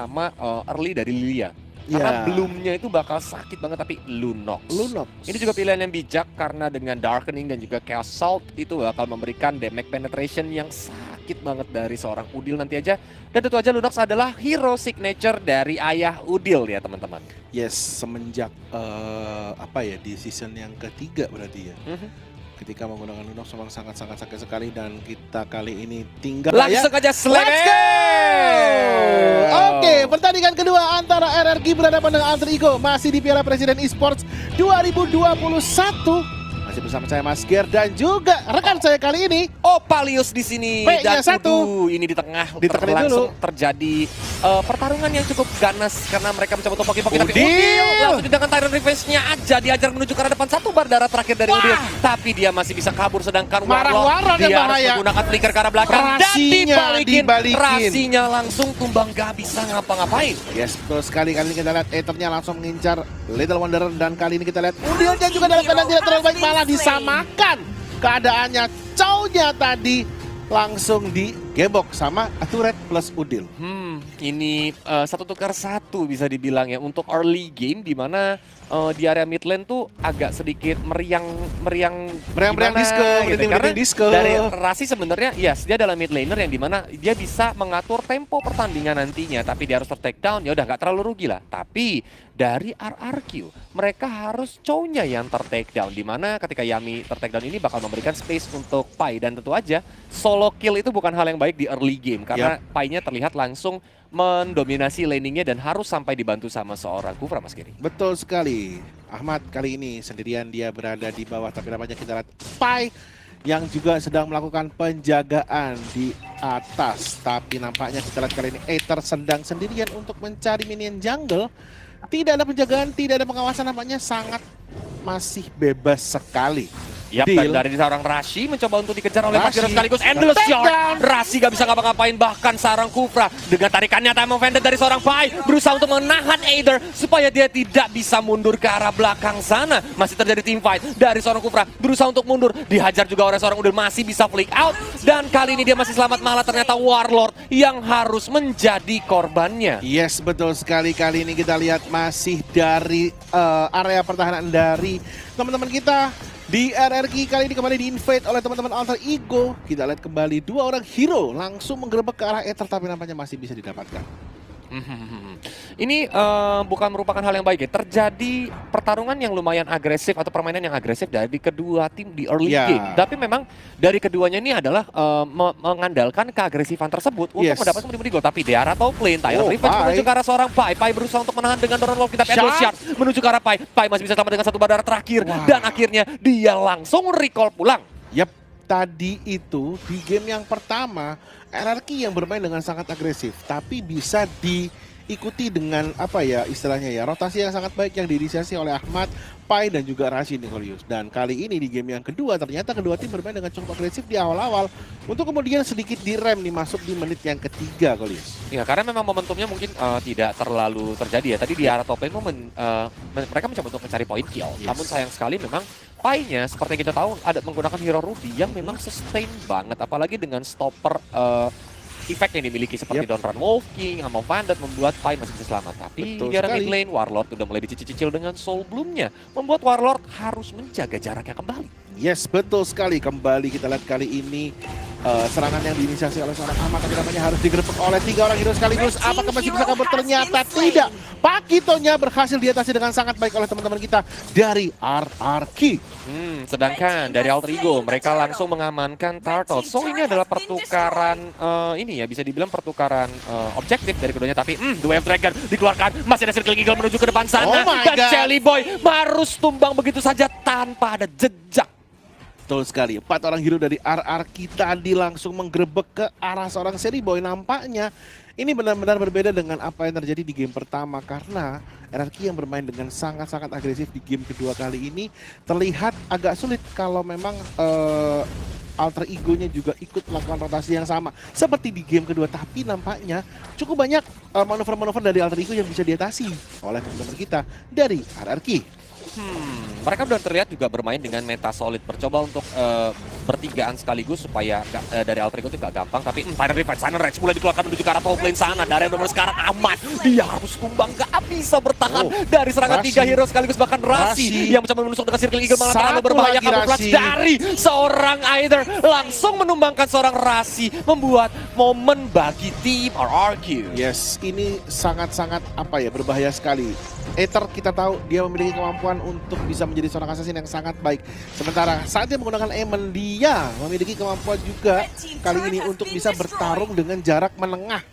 sama early dari Lilia. Karena belumnya itu bakal sakit banget, tapi Lunox. Ini juga pilihan yang bijak karena dengan Darkening dan juga Chaos Salt itu bakal memberikan damage penetration yang sakit banget dari seorang Udil nanti aja. Dan tentu aja Lunox adalah hero signature dari ayah Udil ya teman-teman. Yes, semenjak di season yang ketiga berarti ya. Ketika menggunakan Lunox memang sangat-sangat sakit sekali dan kita kali ini tinggal langsung aja Let's go! Oke, pertandingan kedua antara RRQ berhadapan dengan Alter Ego masih di Piala Presiden Esports 2021. Masih bersama saya Mas Ger dan juga rekan saya kali ini Opalius di sini dan satu. Ini di tengah Ditekanin langsung dulu. terjadi pertarungan yang cukup ganas karena mereka mencoba topoki-topoki tapi Udil langsung dengan Tyrant Revenge-nya aja diajar menuju ke arah depan. Satu bar darah terakhir dari Udil, tapi dia masih bisa kabur sedangkan Warlock dia harus menggunakan flicker ke arah belakang dan dibalikin. Rasinya langsung tumbang, gak bisa ngapa-ngapain. Yes, betul sekali. Kali ini kita lihat Ethernya langsung mengincar Little Wanderer dan kali ini kita lihat Udilnya juga dalam keadaan tidak terlalu baik, malah disamakan keadaannya. Chow-nya tadi langsung digebok sama turret plus Udil. Ini satu tukar satu bisa dibilang ya untuk early game di mana di area mid lane tuh agak sedikit meriang disco. Dari Rasi sebenarnya yes dia adalah mid laner yang dimana dia bisa mengatur tempo pertandingan nantinya, tapi dia harus ter-take down ya udah nggak terlalu rugi lah. Tapi dari RRQ mereka harus Chow-nya yang ter-take down, dimana ketika Yami ter-take down ini bakal memberikan space untuk Pai dan tentu aja solo kill itu bukan hal yang baik di early game karena Pai-nya terlihat langsung mendominasi laningnya dan harus sampai dibantu sama seorang Kufra, Mas Giri. Betul sekali. Ahmad kali ini sendirian dia berada di bawah, tapi namanya kita lihat Pai yang juga sedang melakukan penjagaan di atas. Tapi nampaknya kita lihat kali ini Aether sedang sendirian untuk mencari minion jungle. Tidak ada penjagaan, tidak ada pengawasan, nampaknya sangat masih bebas sekali. Yap, dan dari seorang Rashi mencoba untuk dikejar oleh Pajero sekaligus Endless Shot. Rashi gak bisa ngapa-ngapain, bahkan sarang Kufra dengan tarikannya Time of Ended dari seorang Pai berusaha untuk menahan Aether supaya dia tidak bisa mundur ke arah belakang sana. Masih terjadi team fight dari seorang Kufra berusaha untuk mundur, dihajar juga oleh seorang Udil, masih bisa flick out dan kali ini dia masih selamat, malah ternyata Warlord yang harus menjadi korbannya. Yes, betul sekali. Kali ini kita lihat masih dari area pertahanan dari teman-teman kita di RRQ. Kali ini kembali di-invade oleh teman-teman Alter Ego. Kita lihat kembali dua orang hero langsung menggerebek ke arah Aether, tapi nampaknya masih bisa didapatkan. Ini bukan merupakan hal yang baik ya. Terjadi pertarungan yang lumayan agresif atau permainan yang agresif dari kedua tim di early game. Tapi memang dari keduanya ini adalah mengandalkan keagresifan tersebut untuk mendapatkan pundi-pundi gol. Tapi di arah top lane, Tyrant Revenge menuju ke arah seorang Pai. Pai berusaha untuk menahan dengan dorong low kita Endless Shot menuju ke arah Pai. Pai masih bisa selamat dengan satu bar darah terakhir dan akhirnya dia langsung recall pulang. Yap, tadi itu di game yang pertama RRQ yang bermain dengan sangat agresif, tapi bisa diikuti dengan istilahnya ya, rotasi yang sangat baik yang diinisiasi oleh Ahmad, Pai dan juga Rashi Nikolius. Dan kali ini di game yang kedua ternyata kedua tim bermain dengan cukup agresif di awal-awal untuk kemudian sedikit direm nih masuk di menit yang ketiga, Kolius. Ya karena memang momentumnya mungkin tidak terlalu terjadi ya. Tadi di arah top lane mereka mencoba untuk mencari point kill. Namun sayang sekali memang Pai-nya seperti yang kita tahu ada menggunakan hero Ruby yang memang sustain banget, apalagi dengan stopper efek yang dimiliki seperti Don't Run Wolf King, Amon Vandit membuat Pai masih bisa selamat. Tapi di arah mid lane Warlord udah mulai dicicil dengan Soul Bloom-nya, membuat Warlord harus menjaga jaraknya kembali. Yes, betul sekali. Kembali kita lihat kali ini serangan yang diinisiasi oleh seorang Ahmad, tapi namanya harus digerebek oleh tiga orang hero sekaligus. Apakah masih bisa kabur? Ternyata tidak. Pakitonya berhasil diatasi dengan sangat baik oleh teman-teman kita dari RRQ. Sedangkan dari Alter Ego mereka langsung mengamankan Turtle. So ini adalah pertukaran ini ya, bisa dibilang pertukaran objektif dari keduanya. Tapi The Wave Dragon dikeluarkan, masih ada Circle Eagle menuju ke depan sana. Dan Jelly Boy harus tumbang begitu saja tanpa ada jejak. Betul sekali, 4 orang hero dari RRQ tadi langsung menggerebek ke arah seorang Jelly Boy. Nampaknya ini benar-benar berbeda dengan apa yang terjadi di game pertama, karena RRQ yang bermain dengan sangat-sangat agresif di game kedua kali ini terlihat agak sulit kalau memang Alter Ego-nya juga ikut melakukan rotasi yang sama seperti di game kedua. Tapi nampaknya cukup banyak manuver-manuver dari Alter Ego yang bisa diatasi oleh teman-teman kita dari RRQ. Mereka sudah terlihat juga bermain dengan meta solid, bercoba untuk bertigaan sekaligus supaya dari Alter Ego itu nggak gampang. Tapi Final Revive, Silent Rage mulai dikeluarkan menuju ke arah top lane sana. Dari benar sekarang aman, dia harus tumbang, nggak bisa bertahan dari serangan 3 hero sekaligus. Bahkan Rasi yang mencoba menusuk dengan Circle Eagle malah terlalu berbahaya. Kamuflase dari seorang Either langsung menumbangkan seorang Rasi, membuat momen bagi tim RRQ. Yes, ini sangat-sangat berbahaya sekali. Aether kita tahu dia memiliki kemampuan untuk bisa menjadi seorang assassin yang sangat baik. Sementara saat dia menggunakan Aemon, dia memiliki kemampuan juga kali ini untuk bisa bertarung dengan jarak menengah.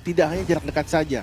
Tidak hanya jarak dekat saja.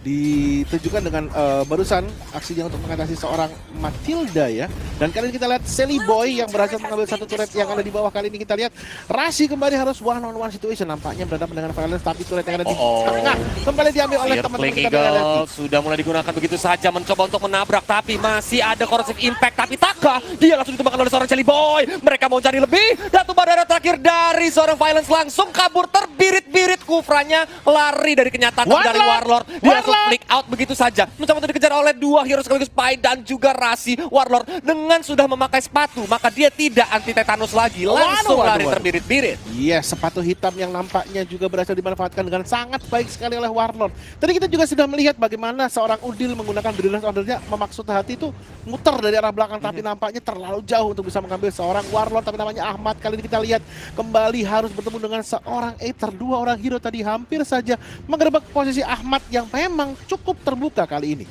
Ditujukan dengan barusan aksinya untuk mengatasi seorang Matilda ya. Dan kali ini kita lihat Sally Boy yang berhasil mengambil satu turret yang ada di bawah. Kali ini kita lihat Rasi kembali harus one-on-one situation. Nampaknya berhadapan dengan Violence, tapi turret yang ada di tengah kembali diambil oleh teman-teman kita dari LFT. Sudah mulai digunakan begitu saja, mencoba untuk menabrak, tapi masih ada corrosive impact. Tapi Taka, dia langsung ditumbangkan oleh seorang Sally Boy. Mereka mau cari lebih, dan tumbang darah terakhir dari seorang Violence langsung kabur terbirit-birit. Kufranya lari dari kenyataan dari Warlord. Dia langsung flick out begitu saja, mencoba untuk dikejar oleh 2 hero sekaligus Pai dan juga Rasi. Warlord dengan sudah memakai sepatu, maka dia tidak anti tetanus lagi, langsung lari terbirit-birit. Yes, sepatu hitam yang nampaknya juga berhasil dimanfaatkan dengan sangat baik sekali oleh Warlord. Tadi kita juga sudah melihat bagaimana seorang Udil menggunakan Brilliant Order-nya memaksud hati itu muter dari arah belakang, tapi nampaknya terlalu jauh untuk bisa mengambil seorang Warlord, tapi namanya Ahmad. Kali ini kita lihat kembali harus bertemu dengan seorang Aether. 2 orang hero tadi hampir saja menggerebek posisi Ahmad yang memang cukup terbuka kali ini.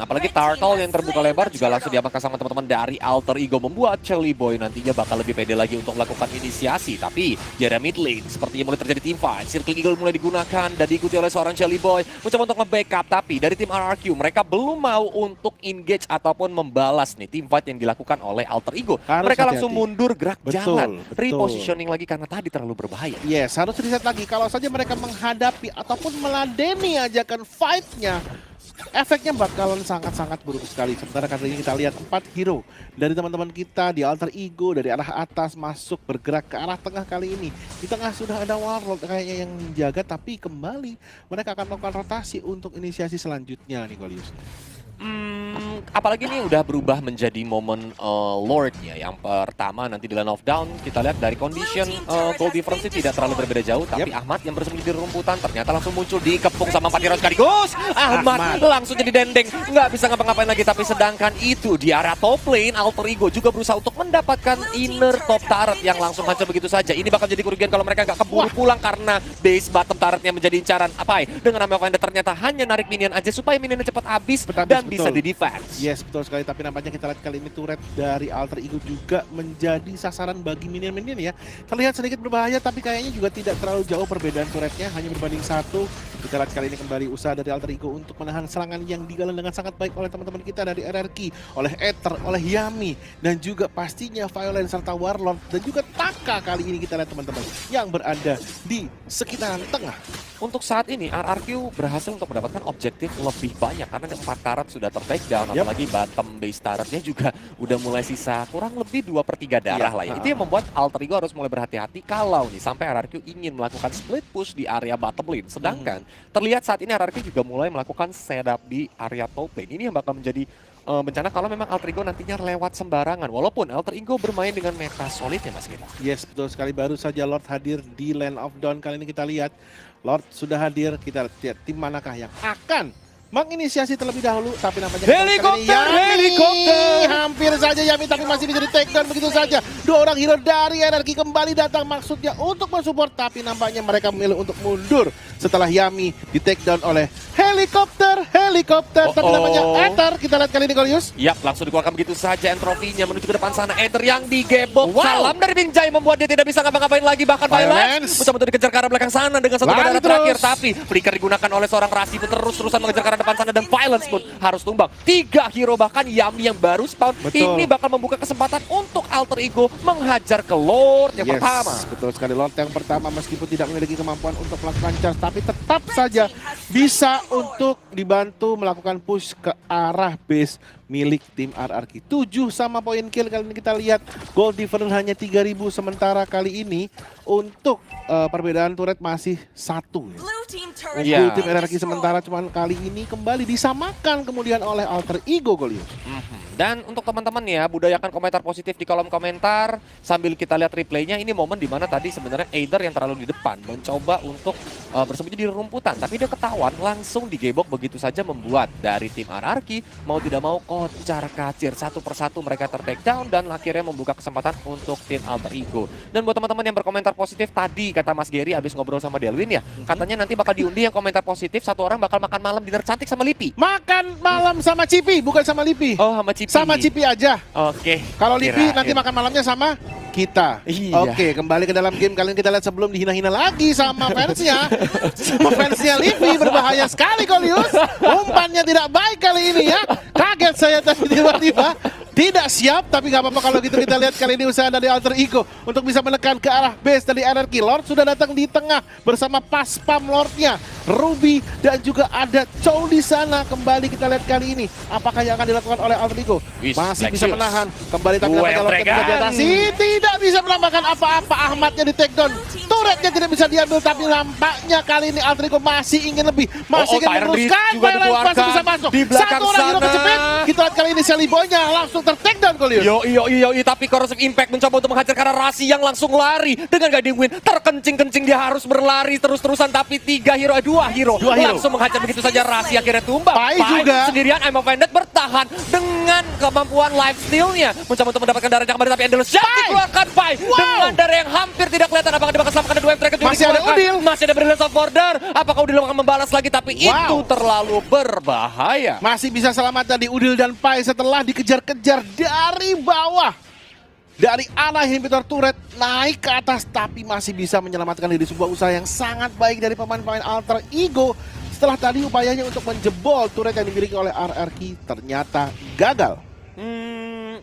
Apalagi Turtle yang terbuka lebar juga langsung diamankan sama teman-teman dari Alter Ego, membuat Shelly Boy nantinya bakal lebih pede lagi untuk melakukan inisiasi. Tapi di area mid lane sepertinya mulai terjadi team fight. Circle Eagle mulai digunakan dan diikuti oleh seorang Shelly Boy mencoba untuk nge-backup, tapi dari tim RRQ mereka belum mau untuk engage ataupun membalas nih team fight yang dilakukan oleh Alter Ego. Mereka langsung mundur gerak jalan, repositioning lagi karena tadi terlalu berbahaya. Yes, harus riset lagi. Kalau saja mereka menghadapi ataupun meladeni ajakan fight-nya, efeknya bakalan sangat-sangat buruk sekali. Sementara kali ini kita lihat 4 hero dari teman-teman kita di Alter Ego dari arah atas masuk bergerak ke arah tengah. Kali ini di tengah sudah ada Warlord kayaknya yang menjaga, tapi kembali mereka akan melakukan rotasi untuk inisiasi selanjutnya nih Golius. Apalagi ini udah berubah menjadi momen Lordnya. Yang pertama nanti di Land of Dawn kita lihat dari condition goal difference tidak terlalu berbeda jauh, tapi Ahmad yang bersembunyi di rumputan ternyata langsung muncul dikepung sama 4 hero sekaligus. Ahmad langsung jadi dendeng, nggak bisa ngapa-ngapain lagi. Tapi sedangkan itu di area top lane Alter Ego juga berusaha untuk mendapatkan inner top turret yang langsung hancur begitu saja. Ini bakal jadi kerugian kalau mereka nggak keburu pulang karena base bottom turretnya menjadi incaran. Dengan nama Finder ternyata hanya narik minion aja supaya minionnya cepat habis dan bisa di defense. Yes, betul sekali. Tapi nampaknya kita lihat kali ini turret dari Alter Ego juga menjadi sasaran bagi minion-minion ya. Terlihat sedikit berbahaya, tapi kayaknya juga tidak terlalu jauh perbedaan turretnya, hanya berbanding 1. Kita lihat kali ini kembali usaha dari Alter Ego untuk menahan serangan yang digalang dengan sangat baik oleh teman-teman kita dari RRQ, oleh Aether, oleh Yami, dan juga pastinya Violence serta Warlord, dan juga Taka. Kali ini kita lihat teman-teman yang berada di sekitaran tengah. Untuk saat ini RRQ berhasil untuk mendapatkan objektif lebih banyak karena 4 turret sudah ter-take down, apalagi bottom base turretnya juga udah mulai sisa kurang lebih 2/3 darah lah ya. Itu yang membuat Alter Ego harus mulai berhati-hati kalau nih sampai RRQ ingin melakukan split push di area bottom lane. Sedangkan terlihat saat ini RRQ juga mulai melakukan setup di area top lane. Ini yang bakal menjadi bencana kalau memang Alter Ego nantinya lewat sembarangan. Walaupun Alter Ego bermain dengan meta solid ya Mas Gita. Yes, betul sekali. Baru saja Lord hadir di Land of Dawn. Kali ini kita lihat Lord sudah hadir. Kita lihat tim manakah yang akan menginisiasi terlebih dahulu, tapi nampaknya helikopter hampir saja Yami, tapi masih bisa di take down begitu saja. 2 orang hero dari RRQ kembali datang maksudnya untuk mensupport, tapi nampaknya mereka memilih untuk mundur setelah Yami di take down oleh helikopter. Tapi namanya Aether. Kita lihat kali ini Golius. Yap, langsung dikeluarkan begitu saja entrofinya menuju ke depan sana. Aether yang digebok. Salam dari Binjai membuat dia tidak bisa ngapa-ngapain lagi. Bahkan Violence mencoba untuk dikejar ke arah belakang sana dengan satu darah terakhir, tapi flicker digunakan oleh seorang Rasi terus-terusan mengejar ke arah depan sana dan Violence pun harus tumbang. 3 hero bahkan Yami yang baru spawn. Ini bakal membuka kesempatan untuk Alter Ego menghajar ke Lord yang pertama. Betul sekali, Lord yang pertama meskipun tidak memiliki kemampuan untuk melakukan charge, tapi tetap saja bisa untuk dibantu melakukan push ke arah base milik tim RRQ. 7 sama poin kill. Kali ini kita lihat gold difference hanya 3000, sementara kali ini untuk perbedaan turret masih 1 ya. Tim RRQ sementara cuman kali ini kembali disamakan kemudian oleh Alter Ego Golius. Dan untuk teman-teman ya, budayakan komentar positif di kolom komentar sambil kita lihat replaynya. Ini momen dimana tadi sebenarnya Eider yang terlalu di depan mencoba untuk bersembunyi di rumputan, tapi dia ketahuan langsung digebok begitu saja, membuat dari tim RRQ mau tidak mau kocar kacir, satu persatu mereka ter-take down dan akhirnya membuka kesempatan untuk tim Alter Ego. Dan buat teman-teman yang berkomentar positif tadi, kata Mas Gary abis ngobrol sama Delwin ya, katanya nanti bakal diundi yang komentar positif, satu orang bakal makan malam dinner cantik sama Lipi. Makan malam sama Cipi, bukan sama Lipi. Oh, sama Cipi. Sama Cipi aja. Oke. Kalau Lipi nanti makan malamnya sama kita. Iya. Oke, kembali ke dalam game. Kalian kita lihat sebelum dihina-hina lagi sama fansnya. Sama fansnya Lipi, berbahaya sekali Kolius. Umpannya tidak baik kali ini ya. Kaget saya tadi tiba-tiba. Tidak siap, tapi nggak apa-apa kalau gitu. Kita lihat kali ini usaha dari Alter Ego untuk bisa menekan ke arah base dari RRQ. Lord sudah datang di tengah bersama pas spam Lordnya, Ruby dan juga ada Chow di sana. Kembali kita lihat kali ini apakah yang akan dilakukan oleh Alter Ego. Masih bisa menahan kembali, tapi nampaknya Lordnya bisa diatasi. Tidak bisa menambahkan apa-apa. Ahmadnya di take down, turretnya tidak bisa diambil, tapi nampaknya kali ini Alter Ego masih ingin lebih, masih ingin meneruskan. Masih bisa masuk di belakang satu orang hero sana. kecepit. Kita lihat kali ini Shelly Boy-nya langsung ter-take down Kolius. Yoi, tapi Corrosive Impact mencoba untuk menghajar karena Rasi yang langsung lari dengan guiding win. Terkencing-kencing dia harus berlari terus-terusan, tapi dua hero langsung menghajar begitu saja. Rasi akhirnya tumbang. Pai juga sendirian. I'm Offended bertahan dengan kemampuan lifesteal-nya, mencoba untuk mendapatkan darah yang kembali, tapi Endless Shot dikeluarkan Pai dengan darah yang hampir tidak kelihatan. Apakah dia bakal selamatkan dua Dragon juga masih ada Udil, masih ada Brilliance of Order. Apakah Udil akan membalas lagi, tapi itu terlalu berbahaya. Masih bisa selamat tadi Udil dan Pai setelah dikejar-kejar dari bawah. Dari arah inhibitor turret naik ke atas, tapi masih bisa menyelamatkan diri. Sebuah usaha yang sangat baik dari pemain-pemain Alter Ego. Setelah tadi upayanya untuk menjebol turret yang dimiliki oleh RRQ ternyata gagal.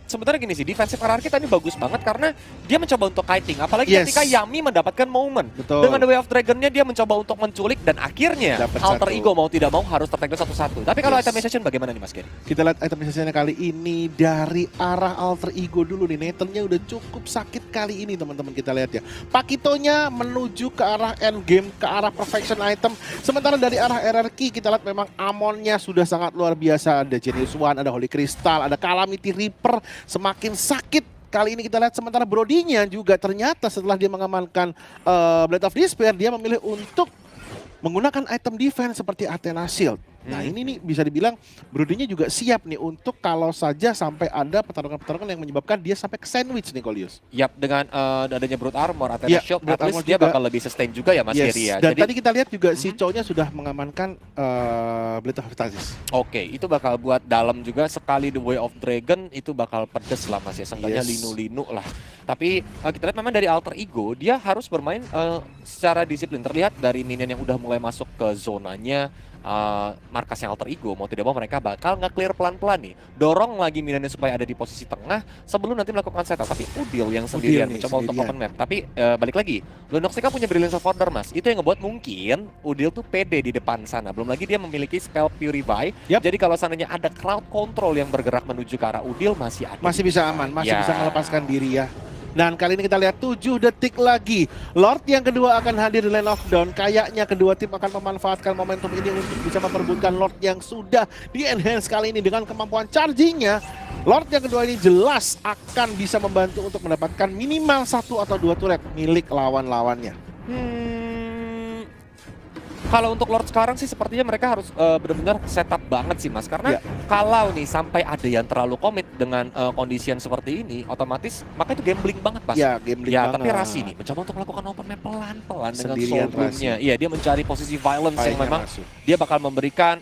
Sebenarnya gini sih, defensive RRQ tadi bagus banget karena dia mencoba untuk kiting. Apalagi ketika Yami mendapatkan momen. Betul. Dengan The Way of Dragon-nya dia mencoba untuk menculik dan akhirnya Alter Ego mau tidak mau harus ter-take down satu-satu. Tapi kalau itemization bagaimana nih Mas Gary? Kita lihat itemization kali ini dari arah Alter Ego dulu nih. Nathan-nya udah cukup sakit kali ini teman-teman, kita lihat ya. Pakitonya menuju ke arah endgame, ke arah perfection item. Sementara dari arah RRQ kita lihat memang Amonnya sudah sangat luar biasa. Ada Genius One, ada Holy Crystal, ada Calamity Reaper. Semakin sakit kali ini kita lihat. Sementara Brody-nya juga ternyata setelah dia mengamankan Blade of Despair, dia memilih untuk menggunakan item defense seperti Athena Shield. Nah ini nih bisa dibilang Brody-nya juga siap nih untuk kalau saja sampai ada pertarungan-pertarungan yang menyebabkan dia sampai ke sandwich nih Kolius. Yap, dengan adanya Brute Armor, Athena Shield, at least dia bakal lebih sustain juga ya Mas Gary ya. Dan jadi, tadi kita lihat juga si Chow-nya sudah mengamankan Blade of Stasis. Oke, itu bakal buat dalam juga sekali The Way of Dragon itu bakal pedes lah Mas ya. Seenggaknya linu-linu lah. Tapi kita lihat memang dari Alter Ego dia harus bermain secara disiplin. Terlihat dari minion yang udah mulai masuk ke zonanya markasnya Alter Ego, mau tidak mau mereka bakal nge-clear pelan-pelan nih. Dorong lagi minionnya supaya ada di posisi tengah sebelum nanti melakukan setup. Tapi Udil yang sendirian mencoba untuk open map. Tapi balik lagi, Lunoxika punya Brilliance of Order Mas. Itu yang ngebuat mungkin Udil tuh pede di depan sana. Belum lagi dia memiliki spell Purify. Jadi kalau seandainya ada crowd control yang bergerak menuju ke arah Udil masih ada. Masih bisa aman, masih bisa melepaskan diri ya. Dan kali ini kita lihat 7 detik lagi. Lord yang kedua akan hadir di lane of down. Kayaknya kedua tim akan memanfaatkan momentum ini untuk bisa memperebutkan Lord yang sudah di-enhance kali ini dengan kemampuan chargingnya. Lord yang kedua ini jelas akan bisa membantu untuk mendapatkan minimal 1 atau 2 turret milik lawan-lawannya. Kalau untuk Lord sekarang sih sepertinya mereka harus benar-benar setup banget sih Mas. Karena kalau nih sampai ada yang terlalu komit dengan kondisi yang seperti ini, otomatis maka itu gambling banget Mas. Ya, gambling banget. Tapi Rasi nih mencoba untuk melakukan open map pelan-pelan dengan soul-nya. Iya, dia mencari posisi violence yang memang dia bakal memberikan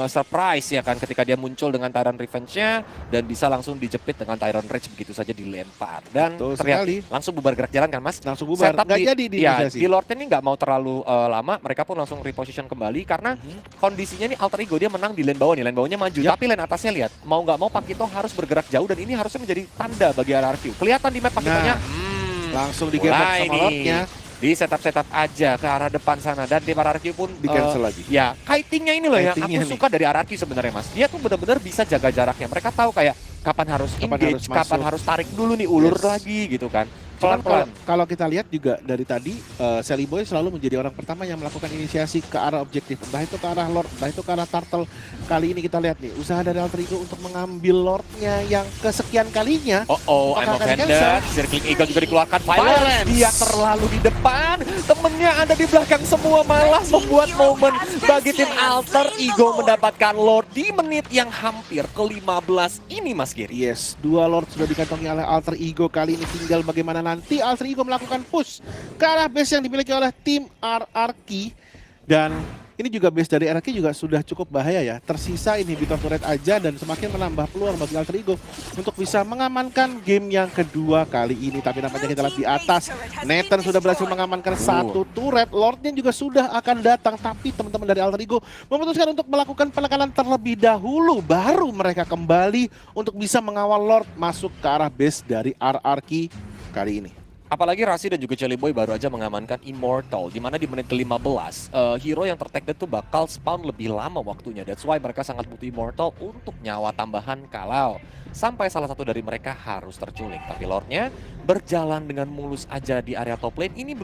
surprise ya kan ketika dia muncul dengan Tyrant Revenge-nya dan bisa langsung dijepit dengan Tyrant Rage begitu saja dilempar. Dan terlihat langsung bubar gerak jalan kan Mas. Langsung bubar, nggak jadi di Lord-nya ini nggak mau terlalu lama, mereka pun langsung reposition kembali karena kondisinya nih Alter Ego dia menang di lane bawah nih, lane bawahnya maju, tapi lane atasnya lihat mau nggak mau Pakito harus bergerak jauh dan ini harusnya menjadi tanda bagi RRQ. Kelihatan di map Pakitonya langsung digebok sama Lordnya. Di setup aja ke arah depan sana dan tim RRQ pun di cancel lagi. Ya, kitingnya ini loh yang aku suka dari RRQ sebenarnya Mas. Dia tuh benar-benar bisa jaga jaraknya. Mereka tahu kayak kapan harus engage, kapan harus tarik dulu nih ulur lagi gitu kan. Cuman Pelan-pelan. kalau kita lihat juga dari tadi Sally Boy selalu menjadi orang pertama yang melakukan inisiasi ke arah objektif. Entah itu ke arah Lord, entah itu ke arah Turtle. Kali ini kita lihat nih, usaha dari Alter Ego untuk mengambil Lordnya yang kesekian kalinya. I'm offended. Circling Eagle juga dikeluarkan. Violence. Dia terlalu di depan. Temennya ada di belakang semua, malah membuat momen bagi tim Alter Ego mendapatkan Lord di menit yang hampir ke-15 ini, Mas Giri. Yes, 2 Lord sudah dikantongi oleh Alter Ego. Kali ini tinggal bagaimana nanti Alter Ego melakukan push ke arah base yang dimiliki oleh tim RRQ. Dan ini juga base dari RRQ juga sudah cukup bahaya ya. Tersisa inhibitor turret aja dan semakin menambah peluang bagi Alter Ego untuk bisa mengamankan game yang kedua kali ini. Tapi nampaknya kita lihat di atas, Nathan sudah berhasil mengamankan satu turret. Lordnya juga sudah akan datang, tapi teman-teman dari Alter Ego memutuskan untuk melakukan penekanan terlebih dahulu. Baru mereka kembali untuk bisa mengawal Lord masuk ke arah base dari RRQ kali ini. Apalagi Rasi dan juga Jelly Boy baru aja mengamankan Immortal, di mana di menit ke-15 hero yang tertaged tuh bakal spawn lebih lama waktunya. That's why mereka sangat butuh Immortal untuk nyawa tambahan kalau sampai salah satu dari mereka harus terculik. Tapi Lordnya berjalan dengan mulus aja di area top lane. Ini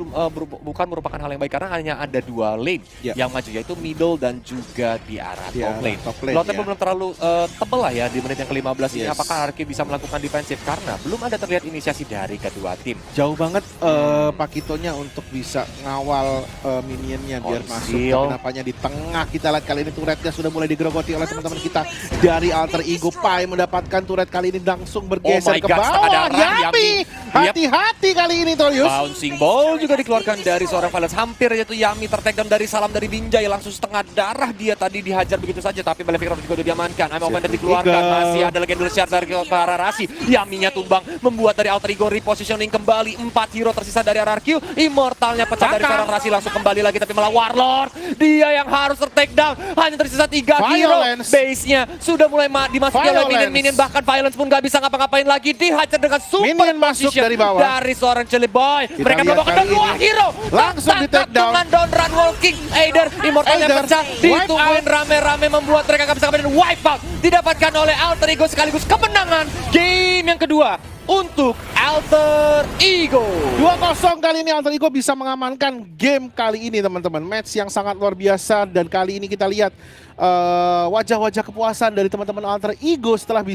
bukan merupakan hal yang baik karena hanya ada 2 lane yang maju, yaitu middle dan juga di arah top lane. Lordnya belum terlalu tebel lah ya di menit yang ke-15 ini. Apakah RRQ bisa melakukan defensif? Karena belum ada terlihat inisiasi dari kedua tim. Jauh banget Pakitonya untuk bisa ngawal minionnya biar masuk. Tapi nampaknya di tengah kita lihat kali ini turretnya sudah mulai digerogoti oleh teman-teman kita dari Alter Ego. Pai mendapatkan turret kali ini langsung bergeser ke bawah. Yami, hati-hati kali ini Torius. Bouncing ball juga dikeluarkan dari seorang Violence. Hampir aja tuh Yami tertakedown dari salam dari Binjai. Langsung setengah darah dia tadi dihajar begitu saja. Tapi Malefic Rock juga udah diamankan. I'm offended dikeluarkan. Masih ada Legendary Shard dari para Rasi. Yaminya tumbang membuat dari Alter Ego repositioning kembali. 4 hero tersisa dari RRQ. Immortalnya pecah dari seorang Rasi langsung kembali lagi. Tapi malah Warlord. Dia yang harus tertakedown. Hanya tersisa 3 hero. Base-nya sudah mulai dimasuki oleh minion-minion. Bahkan Violence pun gak bisa ngapa-ngapain lagi. Dihajar dengan super minion masuk dari bawah dari seorang Jelly Boy. Mereka membawakan 2 hero. Langsung di take down dengan Don Run Walking. Aider, Immortalnya pecah. Ditungguin rame-rame membuat mereka gak bisa kemudian wipe out. Didapatkan oleh Alter Ego sekaligus kemenangan game yang kedua untuk Alter Ego. 2-0 kali ini Alter Ego bisa mengamankan game kali ini teman-teman. Match yang sangat luar biasa dan kali ini kita lihat wajah-wajah kepuasan dari teman-teman Alter Ego setelah bisa